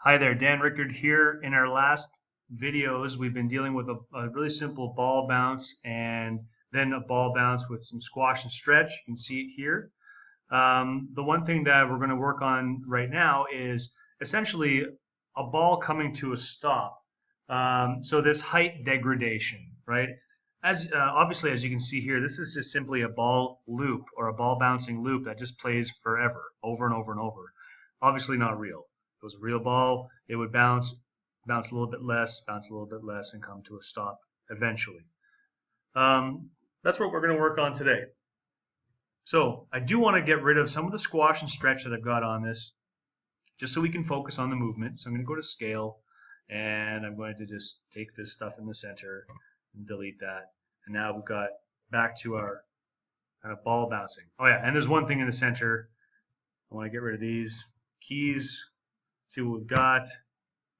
Hi there, Dan Rickard here. In our last videos, we've been dealing with a really simple ball bounce and then a ball bounce with some squash and stretch. You can see it here. The one thing that we're going to work on right now is essentially a ball coming to a stop. So this height degradation, right? As obviously, as you can see here, this is just simply a ball loop or a ball bouncing loop that just plays forever, over and over and over. Obviously not real. If it was a real ball, it would bounce a little bit less, bounce a little bit less, and come to a stop eventually. That's what we're going to work on today. So I do want to get rid of some of the squash and stretch that I've got on this, just so we can focus on the movement. So I'm going to go to scale, and I'm going to just take this stuff in the center and delete that. And now we've got back to our kind of ball bouncing. Oh yeah, and there's one thing in the center. I want to get rid of these keys. See what we've got.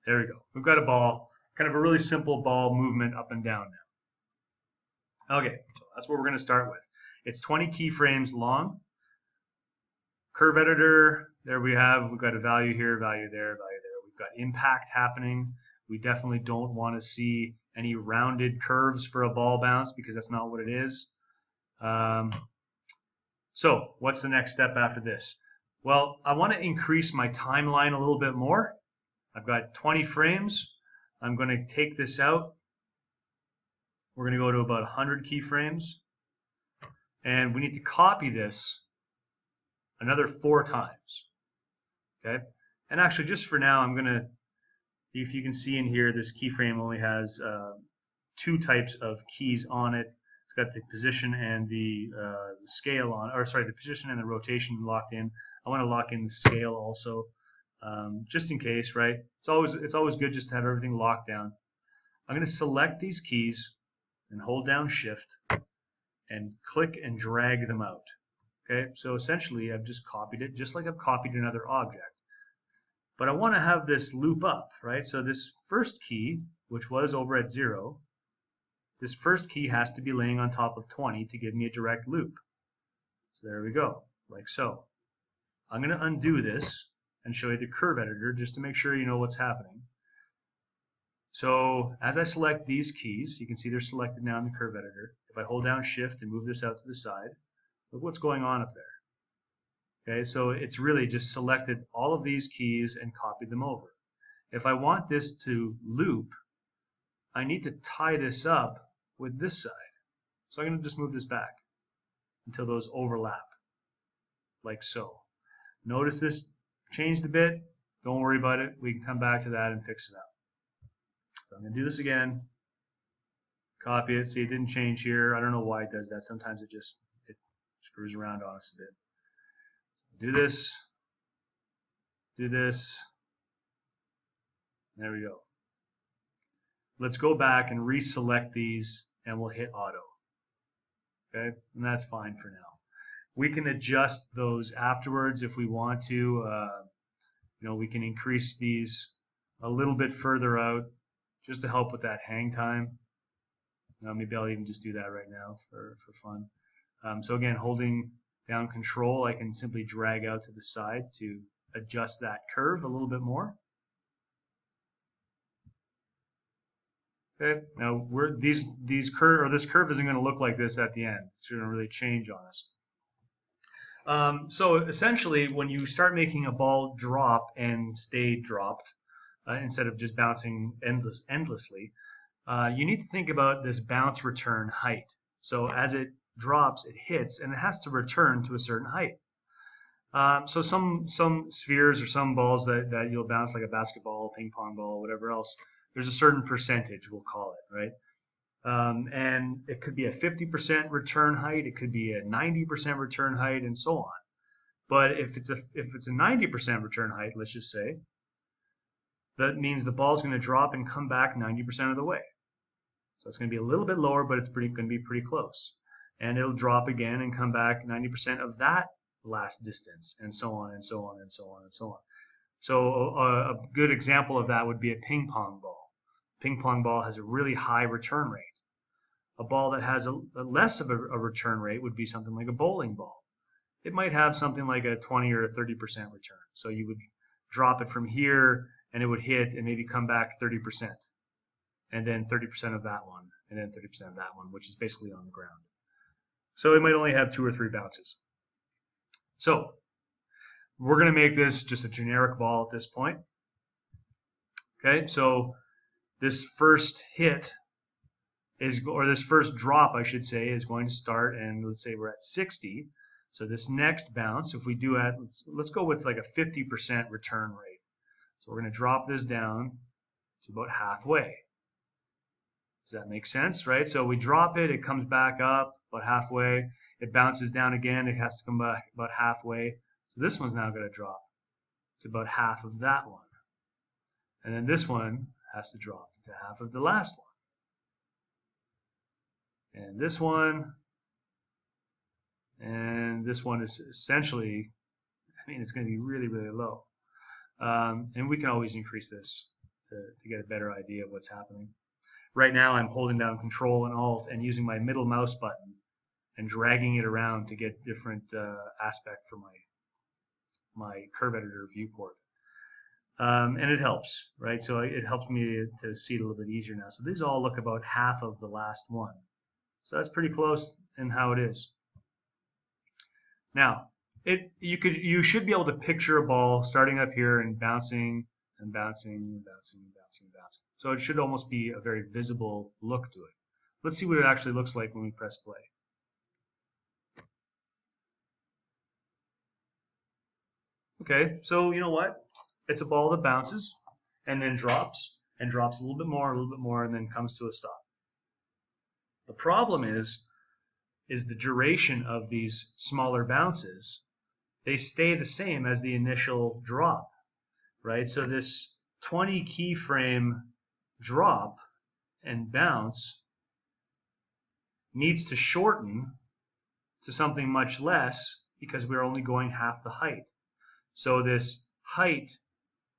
There we go. We've got a ball, kind of a really simple ball movement up and down now. Okay, so that's what we're going to start with. It's 20 keyframes long. Curve editor, there we've got a value here, value there, value there. We've got impact happening. We definitely don't want to see any rounded curves for a ball bounce because that's not what it is. So what's the next step after this? Well, I want to increase my timeline a little bit more. I've got 20 frames. I'm going to take this out. We're going to go to about 100 keyframes. And we need to copy this another 4 times. Okay? And actually, just for now, I'm going to, if you can see in here, this keyframe only has 2 types of keys on it. It's got the position and the scale on, or sorry, the position and the rotation locked in. I want to lock in the scale also, just in case, right? It's always good just to have everything locked down. I'm going to select these keys and hold down Shift and click and drag them out. Okay, so essentially I've just copied it, just like I've copied another object. But I want to have this loop up, right? So this first key, which was over at 0, this first key has to be laying on top of 20 to give me a direct loop. So there we go, like so. I'm going to undo this and show you the curve editor just to make sure you know what's happening. So as I select these keys, you can see they're selected now in the curve editor. If I hold down Shift and move this out to the side, look what's going on up there. Okay, so it's really just selected all of these keys and copied them over. If I want this to loop, I need to tie this up with this side. So I'm going to just move this back until those overlap, like so. Notice this changed a bit. Don't worry about it. We can come back to that and fix it up. So I'm going to do this again. Copy it. See, it didn't change here. I don't know why it does that. Sometimes it screws around on us a bit. So do this. Do this. There we go. Let's go back and reselect these, and we'll hit auto. Okay, and that's fine for now. We can adjust those afterwards if we want to. You know, we can increase these a little bit further out just to help with that hang time. Maybe I'll even just do that right now for fun. So again, holding down Control, I can simply drag out to the side to adjust that curve a little bit more. Okay, now this curve isn't going to look like this at the end. It's going to really change on us. So essentially, when you start making a ball drop and stay dropped, instead of just bouncing endlessly, you need to think about this bounce return height. So as it drops, it hits, and it has to return to a certain height. So some spheres or some balls that you'll bounce, like a basketball, ping pong ball, whatever else, there's a certain percentage, we'll call it, right? And it could be a 50% return height, it could be a 90% return height, and so on. But if it's a 90% return height, let's just say, that means the ball is going to drop and come back 90% of the way. So it's going to be a little bit lower, but it's going to be pretty close. And it'll drop again and come back 90% of that last distance, and so on and so on and so on and so on. So a good example of that would be a ping pong ball. Ping pong ball has a really high return rate. A ball that has a less of a return rate would be something like a bowling ball. It might have something like a 20 or a 30% return. So you would drop it from here and it would hit and maybe come back 30%, and then 30% of that one, and then 30% of that one, which is basically on the ground. So it might only have 2 or 3 bounces. So we're going to make this just a generic ball at this point. Okay, so this first hit is, or this first drop, I should say, is going to start, and let's say we're at 60. So this next bounce, if we do at, let's go with like a 50% return rate. So we're going to drop this down to about halfway. Does that make sense, right? So we drop it, it comes back up about halfway, it bounces down again, it has to come back about halfway. So this one's now going to drop to about half of that one. And then this one has to drop to half of the last one. And this one is essentially, I mean, it's going to be really, really low. And we can always increase this to get a better idea of what's happening. Right now I'm holding down Control and Alt and using my middle mouse button and dragging it around to get different aspect for my curve editor viewport. And it helps, right? So it helps me to see it a little bit easier now. So these all look about half of the last one. So that's pretty close in how it is. Now, you should be able to picture a ball starting up here and bouncing and bouncing and bouncing and bouncing and bouncing. So it should almost be a very visible look to it. Let's see what it actually looks like when we press play. Okay, so you know what? It's a ball that bounces and then drops and drops a little bit more, and then comes to a stop. The problem is the duration of these smaller bounces. They stay the same as the initial drop, right? So this 20 keyframe drop and bounce needs to shorten to something much less because we're only going half the height. So this height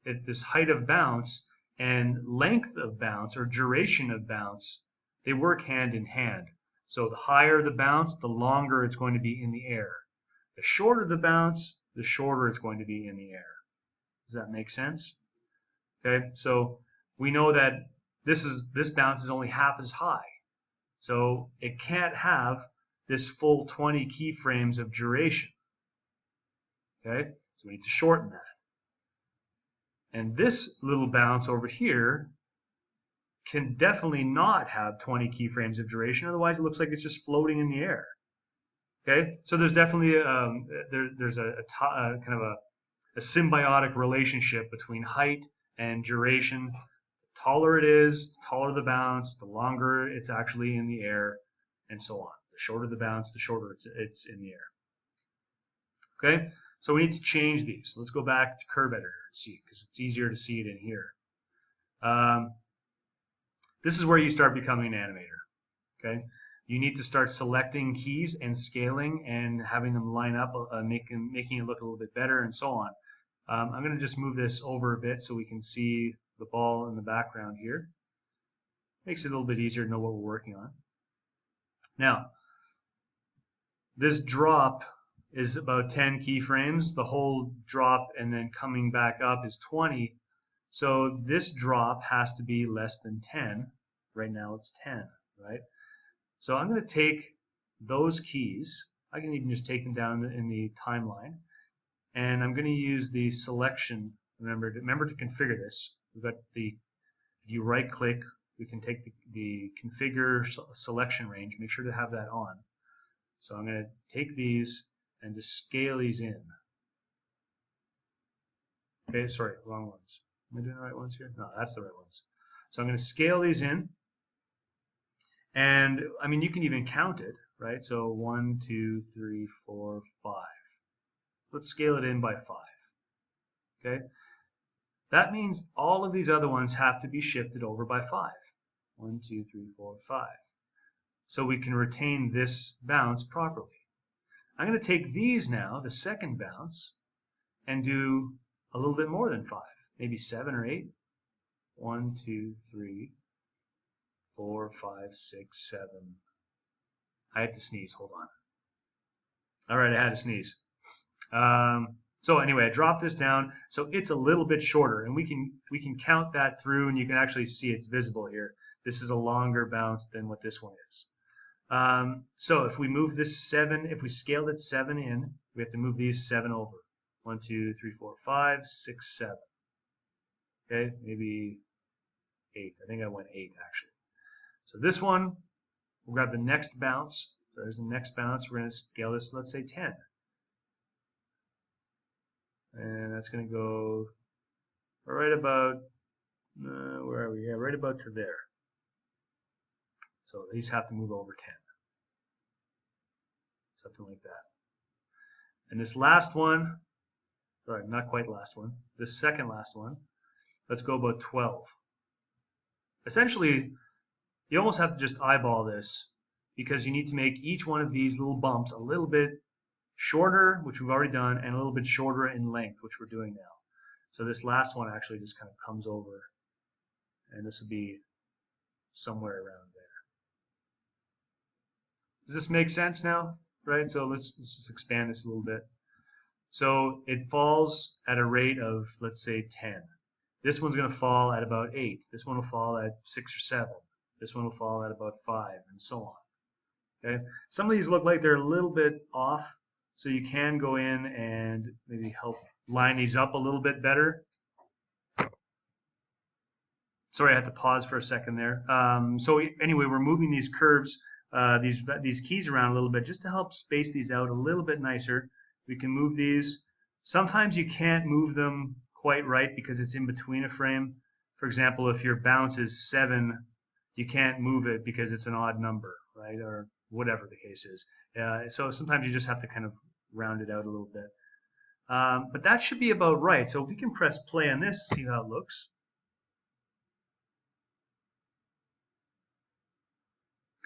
of bounce and length of bounce or duration of bounce, they work hand in hand. So the higher the bounce, the longer it's going to be in the air. The shorter the bounce, the shorter it's going to be in the air. Does that make sense? Okay, so we know that this bounce is only half as high. So it can't have this full 20 keyframes of duration. Okay, so we need to shorten that. And this little bounce over here can definitely not have 20 keyframes of duration, otherwise it looks like it's just floating in the air. Okay, so there's definitely there's a kind of a symbiotic relationship between height and duration. The taller it is, the taller the bounce, the longer it's actually in the air, and so on. The shorter the bounce, the shorter it's in the air. Okay, so we need to change these. Let's go back to Curve Editor and see, because it's easier to see it in here. This is where you start becoming an animator. Okay, you need to start selecting keys and scaling and having them line up, making it look a little bit better, and so on. I'm going to just move this over a bit so we can see the ball in the background here. Makes it a little bit easier to know what we're working on. Now, this drop is about 10 keyframes. The whole drop and then coming back up is 20. So this drop has to be less than 10. Right now it's 10, right? So I'm going to take those keys. I can even just take them down in the timeline. And I'm going to use the selection. Remember to configure this. We've got if you right click, we can take the configure selection range. Make sure to have that on. So I'm going to take these and just scale these in. Okay, sorry, wrong ones. Am I doing the right ones here? No, that's the right ones. So I'm going to scale these in. And I mean, you can even count it, right? So 1, 2, 3, 4, 5. Let's scale it in by 5. Okay? That means all of these other ones have to be shifted over by 5. 1, 2, 3, 4, 5. So we can retain this bounce properly. I'm going to take these now, the second bounce, and do a little bit more than 5. Maybe 7 or 8. 1, 2, 3, 4, 5, 6, 7. I had to sneeze. Hold on. All right, I had to sneeze. So So anyway, I dropped this down, so it's a little bit shorter, and we can count that through, and you can actually see it's visible here. This is a longer bounce than what this one is. So if we move this 7, if we scaled it 7 in, we have to move these 7 over. 1, 2, 3, 4, 5, 6, 7. Okay, maybe 8. I think I went 8 actually. So this one, we'll grab the next bounce. So there's the next bounce. We're going to scale this, let's say 10. And that's going to go right about, where are we? Yeah, right about to there. So these have to move over 10. Something like that. And this last one, sorry, not quite last one, this second last one, let's go about 12. Essentially, you almost have to just eyeball this because you need to make each one of these little bumps a little bit shorter, which we've already done, and a little bit shorter in length, which we're doing now. So this last one actually just kind of comes over, and this will be somewhere around there. Does this make sense now? Right? So let's just expand this a little bit. So it falls at a rate of, let's say, 10. This one's going to fall at about 8. This one will fall at 6 or 7. This one will fall at about 5, and so on. Okay? Some of these look like they're a little bit off, so you can go in and maybe help line these up a little bit better. Sorry, I had to pause for a second there. So anyway, we're moving these curves, these keys around a little bit just to help space these out a little bit nicer. We can move these. Sometimes you can't move them quite right because it's in between a frame. For example, if your bounce is 7, you can't move it because it's an odd number, right? Or whatever the case is. So sometimes you just have to kind of round it out a little bit. But that should be about right. So if we can press play on this, see how it looks.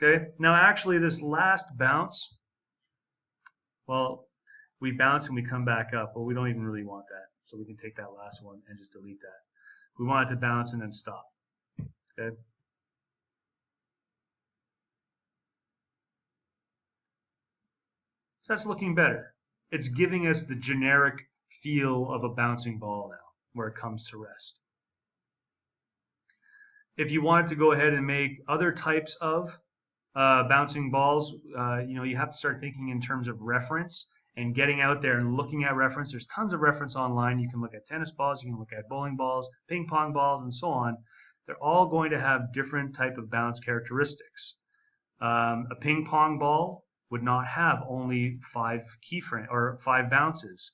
Okay, now actually this last bounce, well, we bounce and we come back up, but we don't even really want that. So we can take that last one and just delete that. We want it to bounce and then stop. Okay. So that's looking better. It's giving us the generic feel of a bouncing ball now, where it comes to rest. If you want to go ahead and make other types of bouncing balls, you have to start thinking in terms of reference and getting out there and looking at reference. There's tons of reference online. You can look at tennis balls, you can look at bowling balls, ping pong balls, and so on. They're all going to have different type of bounce characteristics. A ping pong ball would not have only 5 keyframe or 5 bounces.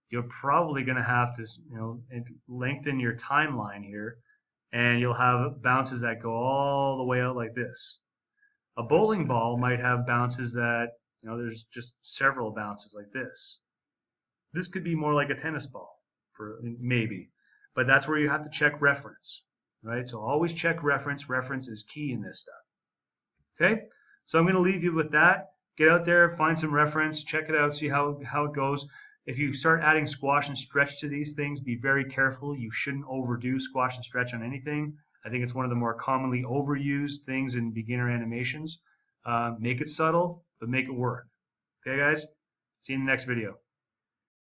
You're probably going to have to, lengthen your timeline here, and you'll have bounces that go all the way out like this. A bowling ball might have bounces that, there's just several bounces like this. This could be more like a tennis ball, maybe, but that's where you have to check reference, right? So always check reference. Reference is key in this stuff. Okay, so I'm going to leave you with that. Get out there, find some reference, check it out, see how it goes. If you start adding squash and stretch to these things, be very careful. You shouldn't overdo squash and stretch on anything. I think it's one of the more commonly overused things in beginner animations. Make it subtle, but make it work. Okay, guys? See you in the next video.